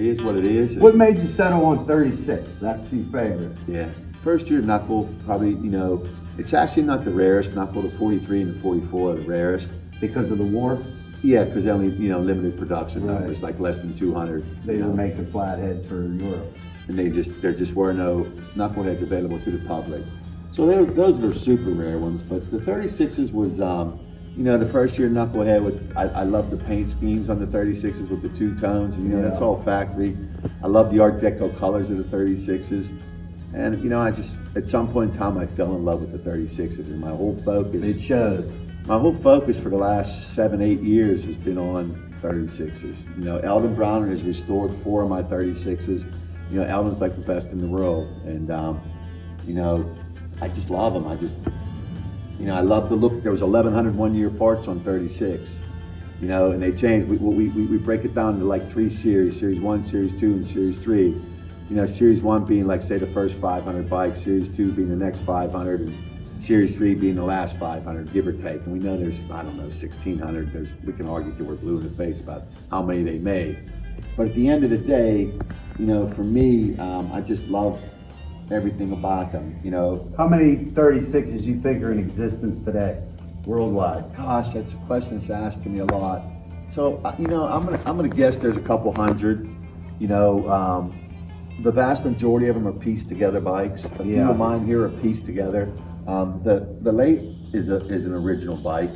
is what it is. What made you settle on 36? That's your favorite. Yeah. First year knuckle, probably, you know, it's actually not the rarest. Knuckle, the 43 and the 44 are the rarest. Because of the war? Yeah, because only, you know, limited production Right. numbers, like less than 200. They you were know, making flatheads for Europe. and there just were no knuckleheads available to the public. So those were super rare ones. But the 36s was, you know, the first year knucklehead I love the paint schemes on the 36s with the two tones. And, you know, that's all factory. I love the Art Deco colors of the 36s. And, you know, I just, at some point in time, I fell in love with the 36s, and my whole focus. It shows. My whole focus for the last 7-8 years has been on 36s. You know, Eldon Browner has restored 4 of my 36s. You know, Eldon's like the best in the world, and you know, I just love them. You know, I love the look. There was 1,100 one-year parts on 36. You know, and they changed. We break it down into like 3 series: Series 1, Series 2, and Series 3. You know, Series 1 being like, say, the first 500 bikes, Series 2 being the next 500, and Series 3 being the last 500, give or take. And we know there's, I don't know, 1,600. We can argue till we're blue in the face about how many they made. But at the end of the day, you know, for me, I just love everything about them, you know. How many 36s you think are in existence today, worldwide? Gosh, that's a question that's asked to me a lot. So, you know, I'm gonna guess there's a couple hundred. You know, the vast majority of them are pieced together bikes. A few of mine here are pieced together. The late is an original bike,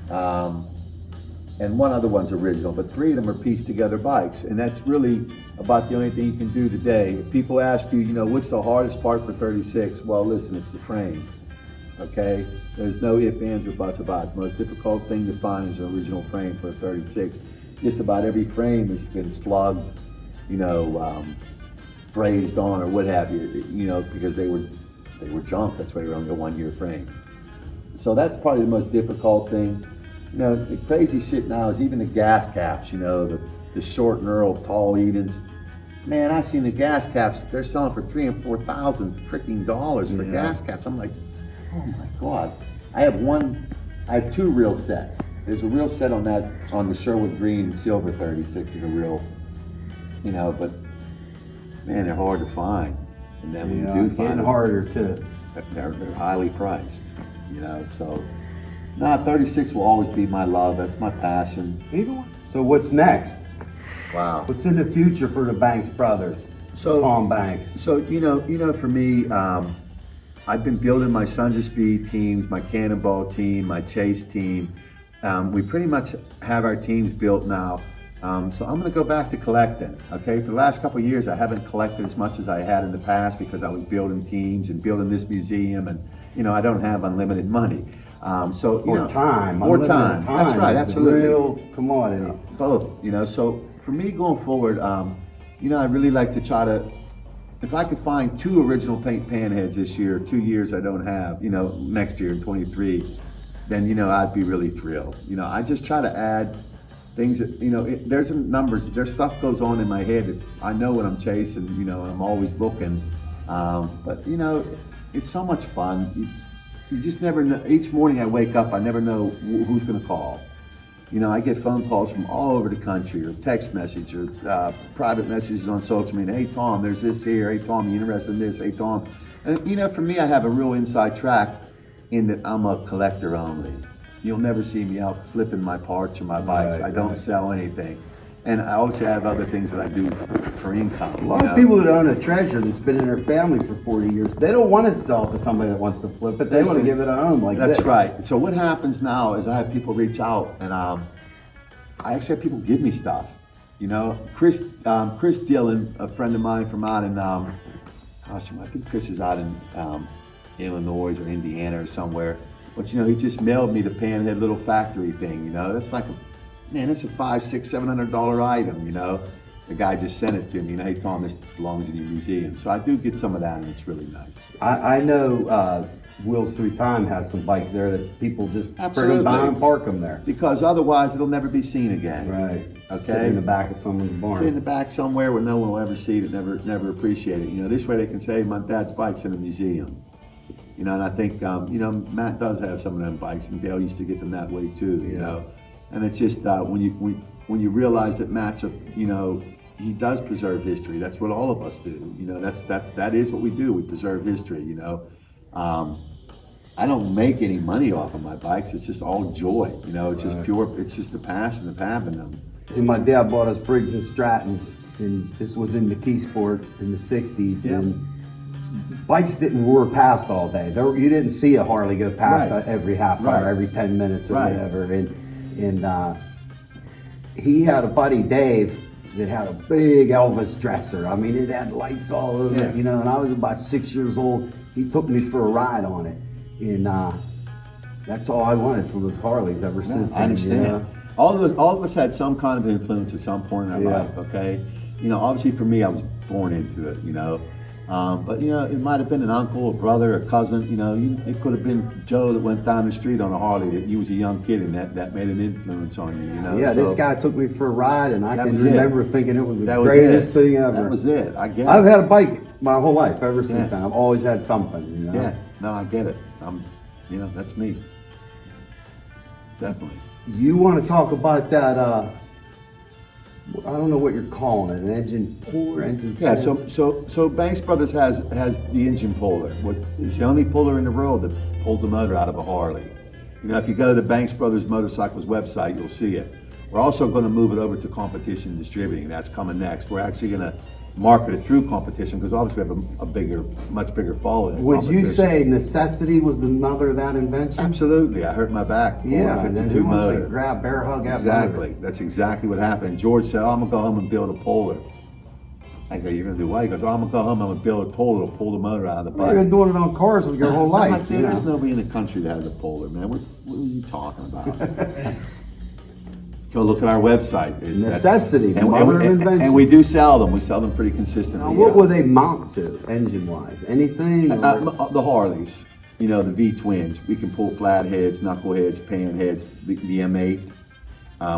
and one other one's original, but 3 of them are pieced together bikes, and that's really about the only thing you can do today. If people ask you, you know, what's the hardest part for 36? Well, listen, it's the frame. Okay, there's no ifs, ands, or buts about it. The most difficult thing to find is an original frame for a 36. Just about every frame has been slugged, you know, brazed on or what have you, you know, because they were junk. That's why you're only a 1-year frame. So that's probably the most difficult thing. You know, the crazy shit now is even the gas caps, you know, the short knurled tall Edens. Man, I've seen the gas caps, they're selling for $3,000 and $4,000 freaking dollars for gas caps. I'm like, oh my God. I have 2 real sets. There's a real set on the Sherwood Green and Silver 36 is a real, you know, but man, they're hard to find. And then when you do find getting them, harder too. They're highly priced, you know, so. 36 will always be my love. That's my passion. So what's next? Wow. What's in the future for the Banks brothers? Tom Banks. So you know, for me, I've been building my Sons of Speed teams, my Cannonball team, my Chase team. We pretty much have our teams built now. So I'm going to go back to collecting. Okay, for the last couple of years, I haven't collected as much as I had in the past because I was building teams and building this museum, and you know, I don't have unlimited money. So you know, time. That's right, absolutely. Real commodity. Both, you know. So for me going forward, you know, I really like to try to, if I could find 2 original paint panheads this year, 2 years I don't have, you know, next year in 23, then you know I'd be really thrilled. You know, I just try to add things that, you know, there's numbers, there's stuff goes on in my head. I know what I'm chasing, you know, and I'm always looking. But you know, it's so much fun. You just never know. Each morning I wake up, I never know who's going to call. You know, I get phone calls from all over the country, or text message, or private messages on social media. Hey Tom, there's this here. Hey Tom, you interested in this? Hey Tom. And you know, for me, I have a real inside track in that I'm a collector only. You'll never see me out flipping my parts or my bikes. I don't sell anything. And I also have other things that I do for income. A lot of people that own a treasure that's been in their family for 40 years, they don't want to sell it to somebody that wants to flip it. They want to give it a home like this. That's right. So what happens now is I have people reach out, and I actually have people give me stuff. You know, Chris Dillon, a friend of mine from out in, gosh, I think Chris is out in Illinois or Indiana or somewhere. But you know, he just mailed me the Panhead little factory thing. You know, that's like man, it's a $500, $600, $700 item, you know. The guy just sent it to me, you know, hey Tom, this belongs in your museum. So I do get some of that, and it's really nice. I know Wheels Through Time has some bikes there that people just bring them down and park them there. Because otherwise it'll never be seen again. Right. Okay. Sit in the back of someone's barn. Sit in the back somewhere where no one will ever see it, never appreciate it. You know, this way they can say my dad's bike's in a museum. You know, and I think, you know, Matt does have some of them bikes, and Dale used to get them that way too, you know. And it's just when you realize that Matt's you know, he does preserve history. That's what all of us do. You know, that is what we do. We preserve history. You know, I don't make any money off of my bikes. It's just all joy. You know, it's just pure. It's just the passion of having them. And my dad bought us Briggs and Strattons, and this was in McKeesport in the '60s. Yeah. And bikes didn't roar past all day. You didn't see a Harley go past Right. every half Right. hour, every 10 minutes or Right. whatever. And he had a buddy, Dave, that had a big Elvis dresser. I mean, it had lights all over Yeah. it, you know, and I was about 6 years old. He took me for a ride on it. And that's all I wanted from those Harleys ever since. I understand. You know? All of us had some kind of influence at some point in our Yeah. life. Okay, you know, obviously for me, I was born into it. You know, but you know, it might have been an uncle, a brother, a cousin. You know, it could have been Joe that went down the street on a Harley that you was a young kid and that made an influence on you. You know. Yeah, So this guy took me for a ride, and I that can was it. remember thinking it was the that was greatest it. thing ever. That was it. I get I've it. had a bike my whole life ever since Yeah. then. I've always had something, you know. Yeah. No, I get it. You know, that's me. Definitely. You want to talk about that? I don't know what you're calling it. An engine puller, engine. Yeah, stand? so Banks Brothers has the engine puller. It's the only puller in the world that pulls the motor out of a Harley. You know, if you go to the Banks Brothers Motorcycles website, you'll see it. We're also going to move it over to Competition Distributing. That's coming next. We're actually going to market it through Competition because obviously we have a much bigger following. Would you say necessity was the mother of that invention? Absolutely. I hurt my back. Yeah, and then who wants to motor. grab bear hug that Exactly. motor? That's exactly what happened. George said, I'm going to go home and build a puller. I go, you're going to do what? He goes, I'm going to go home and I'm going to build a puller to pull the motor out of the Well, you've bike. been doing it on cars with your whole I'm life. like, You "Dude, there's know? nobody in the country that has a puller, man. What are you talking about? Go look at our website. Necessity, the and, mother of and, invention. and we do sell them. We sell them pretty consistently. Now, what will they mount to, engine-wise? Anything? or- The Harleys, you know, the V twins. We can pull flat heads, knuckle heads, pan heads. The M8,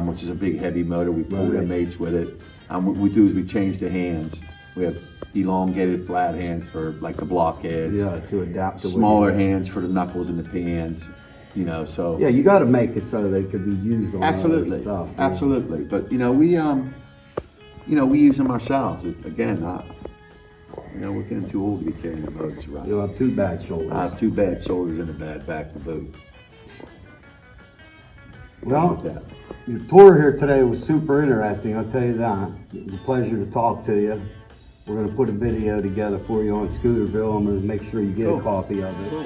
which is a big heavy motor. We pull Right. M8s with it. What we do is we change the hands. We have elongated flat hands for like the block heads. Yeah, to adapt to what Smaller you- hands for the knuckles and the pans. You know, so Yeah, you got to make it so they could be used on absolutely, other stuff. Yeah. absolutely. But you know, we use them ourselves. Again, you know, we're getting too old to be carrying the motors around. You'll have two bad shoulders. I have two bad shoulders and a bad back to boot. Well, With that. your tour here today was super interesting, I'll tell you that. It was a pleasure to talk to you. We're going to put a video together for you on Scooterville. I'm going to make sure you get Cool. a copy of it. Cool.